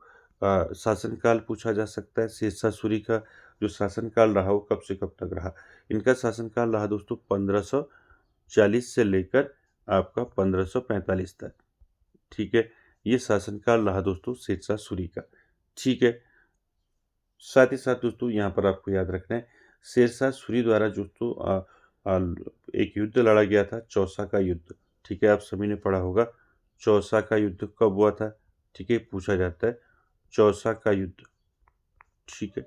शासनकाल पूछा जा सकता है। शेरशाह सूरी का जो शासनकाल रहा वो कब से कब तक रहा? इनका शासनकाल रहा दोस्तों 1540 से लेकर आपका 1545 तक, ठीक है। ये शासनकाल रहा दोस्तों शेरशाह सूरी का, ठीक है। साथ ही साथ दोस्तों यहाँ पर आपको याद रखना है शेरशाह सूरी द्वारा दोस्तों एक युद्ध लड़ा गया था, चौसा का युद्ध, ठीक है। आप सभी ने पढ़ा होगा चौसा का युद्ध कब हुआ था, ठीक है, पूछा जाता है चौसा का युद्ध, ठीक है।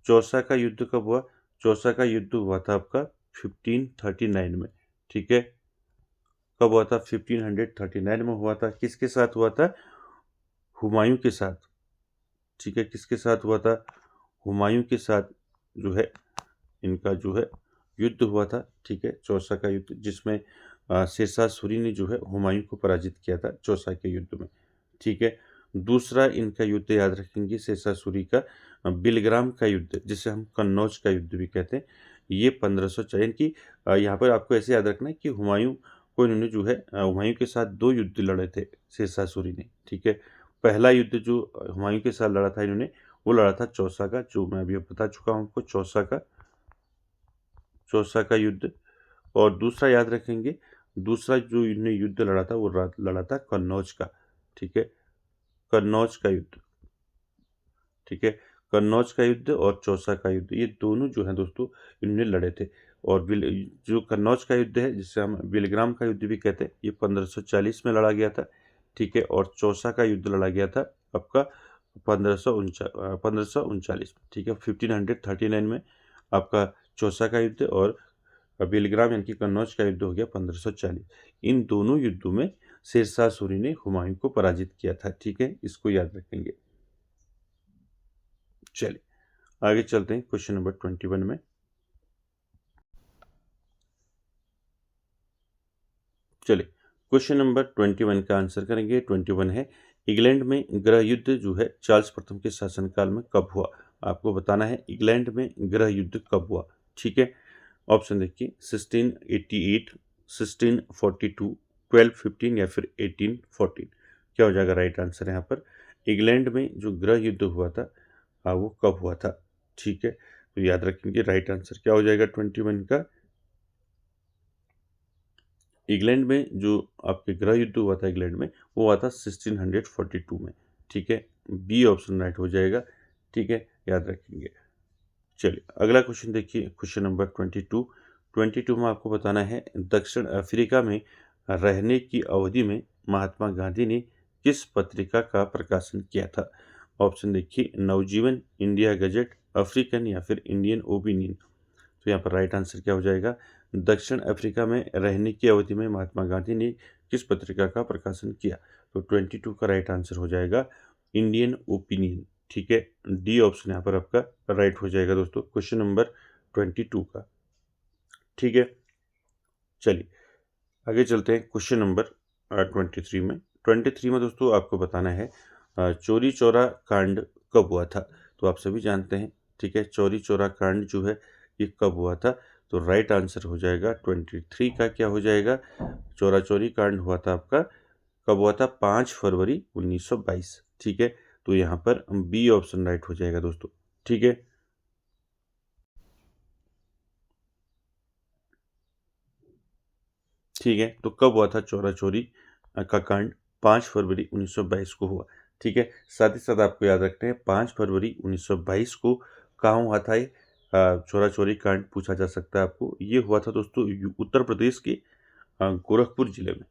चौसा का युद्ध कब हुआ? चौसा का युद्ध हुआ था आपका 1539 में, ठीक है। कब हुआ था? 1539 में हुआ था। किसके साथ हुआ था? हुमायूं के साथ, ठीक है। किसके साथ हुआ था? हुमायूं के साथ जो है इनका जो है युद्ध हुआ था, ठीक है, चौसा का युद्ध, जिसमें शेरशाह सूरी ने जो है हुमायूं को पराजित किया था चौसा के युद्ध में, ठीक है। दूसरा इनका युद्ध याद रखेंगे शेरशाह सूरी का बिलग्राम का युद्ध, जिसे हम कन्नौज का युद्ध भी कहते हैं। ये 1504 इनकी यहाँ पर आपको ऐसे याद रखना है कि हुमायूं को इन्होंने जो है हुमायूं के साथ 2 युद्ध लड़े थे शेरशाह सूरी ने, ठीक है। पहला युद्ध जो हुमायूं के साथ लड़ा था इन्होंने वो लड़ा था चौसा का, जो मैं अभी बता चुका हूँ आपको, चौसा का युद्ध। और दूसरा याद रखेंगे, दूसरा जो इन्होंने युद्ध लड़ा था वो लड़ा था कन्नौज का, ठीक है, कन्नौज का युद्ध, ठीक है। कन्नौज का युद्ध और चौसा का युद्ध ये दोनों जो है दोस्तों इन्होंने लड़े थे। और जो कन्नौज का युद्ध है जिसे हम बिलग्राम का युद्ध भी कहते हैं, ये 1540 में लड़ा गया था, ठीक है। और चौसा का युद्ध लड़ा गया था आपका 1539 में, ठीक है। 1539 में आपका चौसा का युद्ध और बिलग्राम यानी कि कन्नौज का युद्ध हो गया 1540। इन दोनों युद्धों में शेरशाह सूरी ने हुमायूं को पराजित किया था, ठीक है, इसको याद रखेंगे। चलिए आगे चलते हैं क्वेश्चन नंबर 21 में। चलिए क्वेश्चन नंबर 21 का आंसर करेंगे। 21 है इंग्लैंड में गृह युद्ध जो है चार्ल्स प्रथम के शासनकाल में कब हुआ? आपको बताना है इंग्लैंड में गृह युद्ध कब हुआ, ठीक है। ऑप्शन देखिए 1688, 1642, 1215 या फिर 1814। क्या हो जाएगा राइट आंसर यहाँ पर? इंग्लैंड में जो गृह युद्ध हुआ था वो कब हुआ था, ठीक है। तो याद रखेंगे राइट आंसर क्या हो जाएगा 21 का? इंग्लैंड में जो आपके गृह युद्ध हुआ था इंग्लैंड में वो हुआ था 1642 में, ठीक है। बी ऑप्शन राइट हो जाएगा, ठीक है, याद रखेंगे। चलिए अगला क्वेश्चन देखिए, क्वेश्चन नंबर 22 में आपको बताना है दक्षिण अफ्रीका में रहने की अवधि में महात्मा गांधी ने किस पत्रिका का प्रकाशन किया था? ऑप्शन देखिए नवजीवन, इंडिया गजेट, अफ्रीकन या फिर इंडियन ओपिनियन। तो यहाँ पर राइट आंसर क्या हो जाएगा? दक्षिण अफ्रीका में रहने की अवधि में महात्मा गांधी ने किस पत्रिका का प्रकाशन किया? तो 22 का राइट आंसर हो जाएगा इंडियन ओपिनियन, ठीक है। डी ऑप्शन यहाँ पर आपका राइट हो जाएगा दोस्तों क्वेश्चन नंबर 22 का, ठीक है। चलिए आगे चलते हैं क्वेश्चन नंबर 23 में। 23 में दोस्तों आपको बताना है चौरी चौरा कांड कब हुआ था? तो आप सभी जानते हैं, ठीक है, चौरी चौरा कांड जो है ये कब हुआ था? तो राइट आंसर हो जाएगा 23 का क्या हो जाएगा? चौरा चौरी कांड हुआ था आपका कब हुआ था? 5 फरवरी 1922, ठीक है। तो यहाँ पर बी ऑप्शन राइट हो जाएगा दोस्तों, ठीक है। ठीक है, तो कब हुआ था चौरा चौरी का कांड? 5 फरवरी 1922 को हुआ, ठीक है। साथ ही साथ आपको याद रखते हैं 5 फरवरी 1922 को कहाँ हुआ था ये चौरा चौरी कांड पूछा जा सकता है आपको। ये हुआ था दोस्तों उत्तर प्रदेश के गोरखपुर जिले में,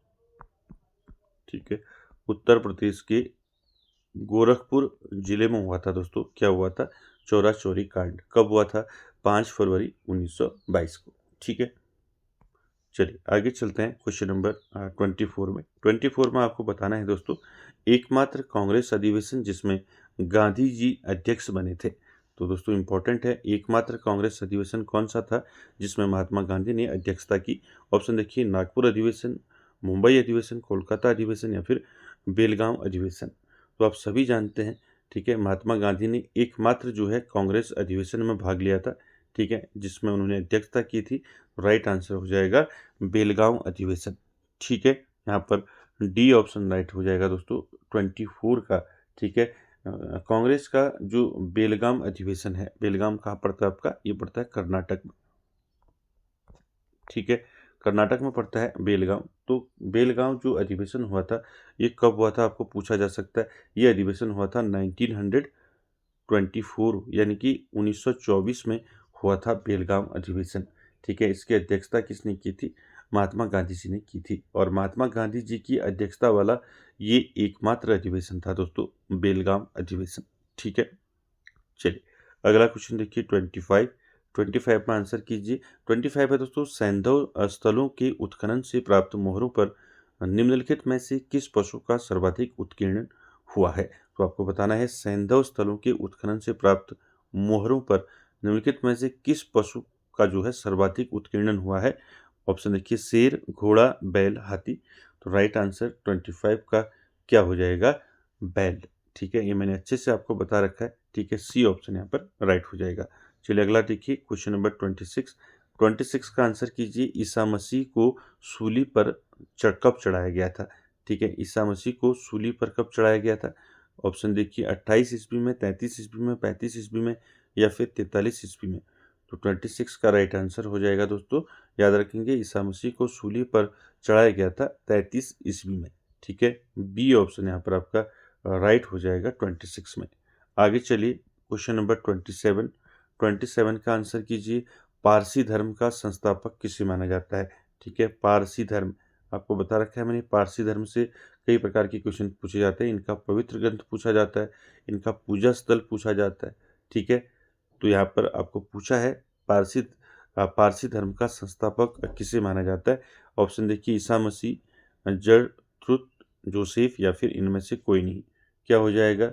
ठीक है। उत्तर प्रदेश के गोरखपुर जिले में हुआ था दोस्तों। क्या हुआ था? चौरा चौरी कांड कब हुआ था? 5 फरवरी 1922 को, ठीक है। चलिए आगे चलते हैं क्वेश्चन नंबर 24 में। 24 में आपको बताना है दोस्तों एकमात्र कांग्रेस अधिवेशन जिसमें गांधी जी अध्यक्ष बने थे। तो दोस्तों इंपॉर्टेंट है, एकमात्र कांग्रेस अधिवेशन कौन सा था जिसमें महात्मा गांधी ने अध्यक्षता की? ऑप्शन देखिए नागपुर अधिवेशन, मुंबई अधिवेशन, कोलकाता अधिवेशन या फिर बेलगांव अधिवेशन। तो आप सभी जानते हैं, ठीक है। महात्मा गांधी ने एकमात्र जो है कांग्रेस अधिवेशन में भाग लिया था, ठीक है, जिसमें उन्होंने अध्यक्षता की थी। राइट आंसर हो जाएगा बेलगांव अधिवेशन, ठीक है। यहाँ पर डी ऑप्शन राइट हो जाएगा दोस्तों 24 का, ठीक है। कांग्रेस का जो बेलगाम अधिवेशन है, बेलगाम कहाँ पड़ता है आपका, ये पड़ता है कर्नाटक में, ठीक है। कर्नाटक में पड़ता है बेलगांव। तो बेलगांव जो अधिवेशन हुआ था, ये कब हुआ था आपको पूछा जा सकता है। ये अधिवेशन हुआ था 1924 यानी कि 1924 में हुआ था बेलगांव अधिवेशन, ठीक है। इसकी अध्यक्षता किसने की थी, महात्मा गांधी जी ने की थी। और महात्मा गांधी जी की अध्यक्षता वाला ये एकमात्र अधिवेशन था दोस्तों, बेलगांव अधिवेशन, ठीक है। चलिए अगला क्वेश्चन देखिए 25 में आंसर कीजिए। 25 है दोस्तों, सैंधव स्थलों के उत्खनन से प्राप्त मोहरों पर निम्नलिखित में से किस पशु का सर्वाधिक उत्कीर्णन हुआ है। तो आपको बताना है सैंधव स्थलों के उत्खनन से प्राप्त मोहरों पर निम्नलिखित में से किस पशु का जो है सर्वाधिक उत्कीर्णन हुआ है। ऑप्शन देखिए शेर, घोड़ा, बैल, हाथी। तो राइट आंसर 25 का क्या हो जाएगा, बैल, ठीक है। ये मैंने अच्छे से आपको बता रखा है, ठीक है। सी ऑप्शन यहाँ पर राइट हो जाएगा। चलिए अगला देखिए क्वेश्चन नंबर 26 का आंसर कीजिए। ईसा मसीह को सूली पर कब चढ़ाया गया था, ठीक है। ईसा मसीह को सूली पर कब चढ़ाया गया था। ऑप्शन देखिए 28 ईस्वी में, 33 ईस्वी में, 35 ईस्वी में या फिर 43 ईस्वी में। तो 26 का राइट आंसर हो जाएगा दोस्तों, याद रखेंगे ईसा मसीह को सूली पर चढ़ाया गया था 33 ईस्वी में, ठीक है। बी ऑप्शन यहाँ पर आपका राइट हो जाएगा 26 में। आगे चलिए क्वेश्चन नंबर 27 का आंसर कीजिए। पारसी धर्म का संस्थापक किसे माना जाता है, ठीक है। पारसी धर्म आपको बता रखा है मैंने, पारसी धर्म से कई प्रकार के क्वेश्चन पूछे जाते हैं। इनका पवित्र ग्रंथ पूछा जाता है, इनका पूजा स्थल पूछा जाता है, ठीक है। तो यहाँ पर आपको पूछा है पारसी धर्म का संस्थापक किसे माना जाता है। ऑप्शन देखिए ईसा मसीह, जड़ ट्रुथ, जोसेफ या फिर इनमें से कोई नहीं। क्या हो जाएगा,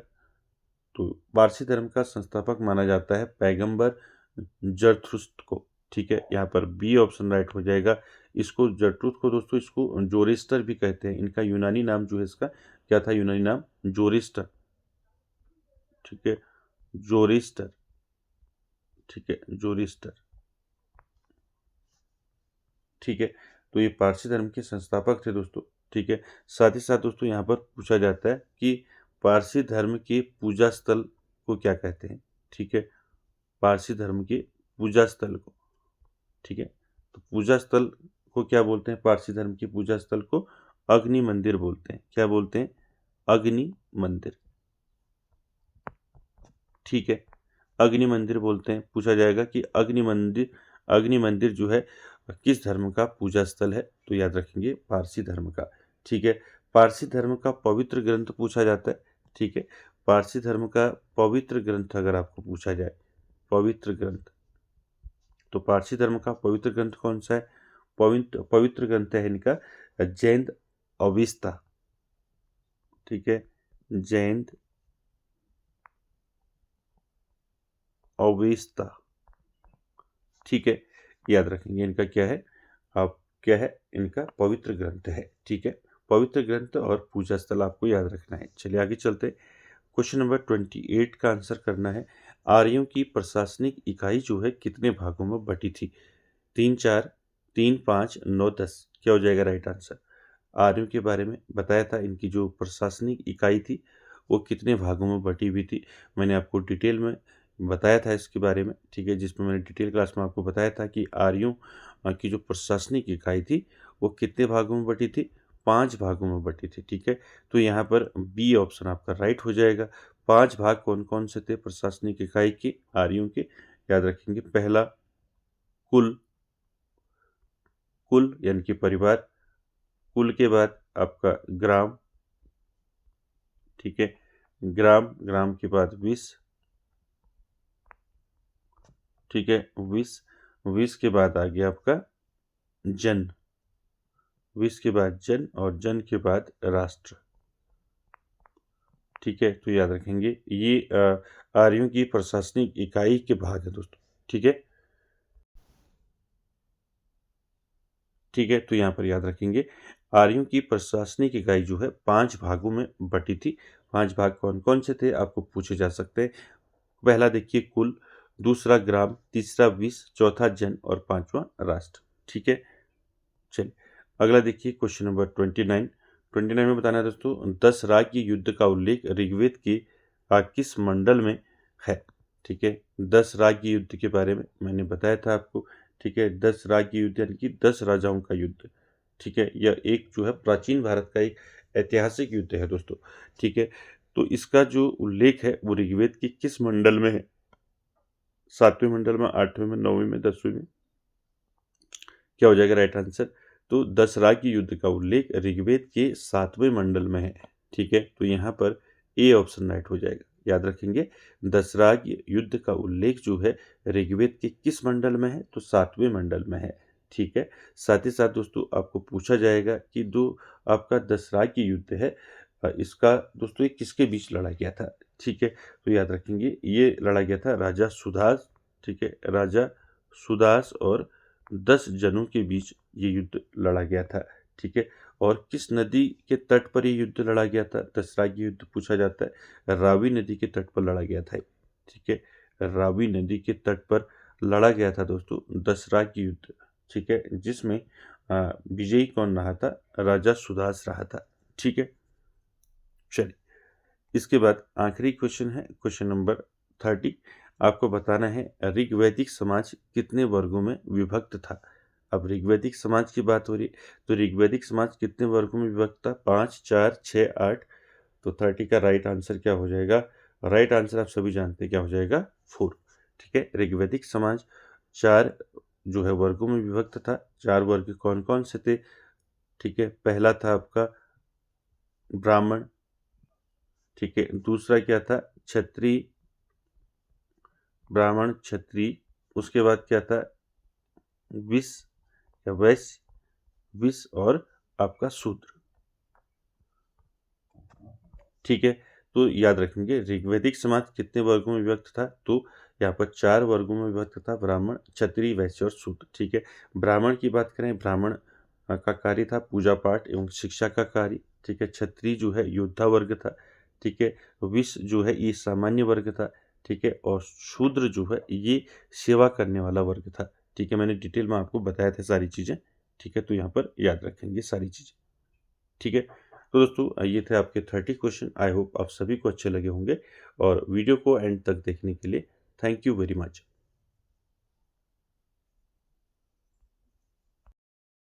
तो पारसी धर्म का संस्थापक माना जाता है पैगंबर जरथुस्त्र को, ठीक है। यहाँ पर बी ऑप्शन राइट हो जाएगा। इसको जरथुस्त्र को दोस्तों इसको जोरिस्टर भी कहते हैं। इनका यूनानी नाम जो है इसका क्या था, यूनानी नाम जोरिस्टर, ठीक है, जोरिस्टर, ठीक है, जोरिस्टर, ठीक है। तो ये पारसी धर्म के संस्थापक थे दोस्तों, ठीक है। साथ ही साथ दोस्तों यहाँ पर पूछा जाता है कि पारसी धर्म के पूजा स्थल को क्या कहते हैं, ठीक है। पारसी धर्म के पूजा स्थल को, ठीक है। तो पूजा स्थल को क्या बोलते हैं, पारसी धर्म की पूजा स्थल को अग्नि मंदिर बोलते हैं। क्या बोलते हैं, अग्नि मंदिर, ठीक है, अग्नि मंदिर बोलते हैं। पूछा जाएगा कि अग्नि मंदिर जो है किस धर्म का पूजा स्थल है, तो याद रखेंगे पारसी धर्म का, ठीक है। पारसी धर्म का पवित्र ग्रंथ पूछा जाता है, ठीक है। पारसी धर्म का पवित्र ग्रंथ अगर आपको पूछा जाए, पवित्र ग्रंथ, तो पारसी धर्म का पवित्र ग्रंथ कौन सा है। पवित्र ग्रंथ है इनका जैन अवेस्ता, ठीक है, जैन अवेस्ता, ठीक है। याद रखेंगे इनका क्या है, आप क्या है, इनका पवित्र ग्रंथ है, ठीक है। पवित्र ग्रंथ और पूजा स्थल आपको याद रखना है। चलिए आगे चलते हैं। क्वेश्चन नंबर 28 का आंसर करना है। आर्यों की प्रशासनिक इकाई जो है कितने भागों में बटी थी। 3, 4, 3, 5, 9, 10। क्या हो जाएगा राइट आंसर। आर्यों के बारे में बताया था, इनकी जो प्रशासनिक इकाई थी वो कितने भागों में बटी हुई थी। मैंने आपको डिटेल में बताया था इसके बारे में, ठीक है, जिसमें मैंने डिटेल क्लास में आपको बताया था कि आर्यों की जो प्रशासनिक इकाई थी वो कितने भागों में बटी थी, 5 भागों में बटी थी, ठीक है। तो यहाँ पर बी ऑप्शन आपका राइट हो जाएगा। 5 भाग कौन कौन से थे प्रशासनिक इकाई के, आर्यों के, याद रखेंगे। पहला कुल, कुल यानी कि परिवार, कुल के बाद आपका ग्राम, ठीक है, ग्राम, ग्राम के बाद विष, ठीक है, विष, विष के बाद आ गया आपका जन, विष के बाद जन और जन के बाद राष्ट्र, ठीक है। तो याद रखेंगे ये आर्यों की प्रशासनिक इकाई के भाग है दोस्तों, ठीक है, ठीक है। तो यहाँ पर याद रखेंगे आर्यों की प्रशासनिक इकाई जो है 5 भागों में बटी थी। 5 भाग कौन कौन से थे आपको पूछे जा सकते हैं। पहला देखिए कुल, दूसरा ग्राम, तीसरा विश्व, चौथा जन और पांचवा राष्ट्र। ठीक है, चलिए अगला देखिए क्वेश्चन नंबर 29 में बताना है दोस्तों, 10 राज्य युद्ध का उल्लेख ऋग्वेद की किस मंडल में है। ठीक है, 10 राज्य युद्ध के बारे में मैंने बताया था आपको। ठीक है, 10 राज्य युद्ध यानी कि 10 राजाओं का युद्ध। ठीक है, यह एक जो है प्राचीन भारत का एक ऐतिहासिक युद्ध है दोस्तों। ठीक है, तो इसका जो उल्लेख है वो ऋग्वेद की किस मंडल में है, 7वें मंडल में, 8वें में, 9वें में, 10वें में, क्या हो जाएगा राइट आंसर। तो 10 राज्य युद्ध का उल्लेख ऋग्वेद के 7वें मंडल में है। ठीक है, तो यहाँ पर ए ऑप्शन राइट हो जाएगा। याद रखेंगे, 10 राज्य युद्ध का उल्लेख जो है ऋग्वेद के किस मंडल में है, तो 7वें मंडल में है। ठीक है, साथ ही साथ दोस्तों आपको पूछा जाएगा कि जो आपका 10 राज्य युद्ध है इसका दोस्तों ये किसके बीच लड़ा गया था। ठीक है, तो याद रखेंगे ये लड़ा गया था राजा सुदास। ठीक है, राजा सुदास और 10 जनों के बीच ये युद्ध लड़ा गया था। ठीक है, और किस नदी के तट पर ये युद्ध लड़ा गया था, 10 राज्य युद्ध पूछा जाता है, रावी नदी के तट पर लड़ा गया था। ठीक है, रावी नदी के तट पर लड़ा गया था दोस्तों 10 राज्य युद्ध। ठीक है, जिसमें विजयी कौन रहा था, राजा सुदास रहा था। ठीक है, चलिए इसके बाद आखिरी क्वेश्चन है क्वेश्चन नंबर 30। आपको बताना है ऋग्वैदिक समाज कितने वर्गों में विभक्त था। अब ऋग्वैदिक समाज की बात हो रही है, तो ऋग्वैदिक समाज कितने वर्गों में विभक्त था, 5, 4, 6, 8। तो 30 का राइट आंसर क्या हो जाएगा, राइट आंसर आप सभी जानते हैं क्या हो जाएगा, 4। ठीक है, ऋग्वैदिक समाज 4 जो है वर्गों में विभक्त था। 4 वर्ग कौन कौन से थे। ठीक है, पहला था आपका ब्राह्मण। ठीक है, दूसरा क्या था, क्षत्रिय, ब्राह्मण, क्षत्रिय। उसके बाद क्या था, विश्व या वैश्य, विश्व और आपका शूद्र। ठीक है, तो याद रखेंगे ऋग्वैदिक समाज कितने वर्गों में विभक्त था, तो यहाँ पर 4 वर्गों में विभक्त था, ब्राह्मण, क्षत्रिय, वैश्य और शूद्र। ठीक है, ब्राह्मण की बात करें, ब्राह्मण का कार्य था पूजा पाठ एवं शिक्षा का कार्य। ठीक है, क्षत्रिय जो है योद्धा वर्ग था। ठीक है, विश्व जो है ये सामान्य वर्ग था। ठीक है, और शूद्र जो है ये सेवा करने वाला वर्ग था। ठीक है, मैंने डिटेल में आपको बताया था सारी चीज़ें। ठीक है, तो यहाँ पर याद रखेंगे सारी चीज़ें। ठीक है, तो दोस्तों ये थे आपके 30 क्वेश्चन। आई होप आप सभी को अच्छे लगे होंगे, और वीडियो को एंड तक देखने के लिए थैंक यू वेरी मच।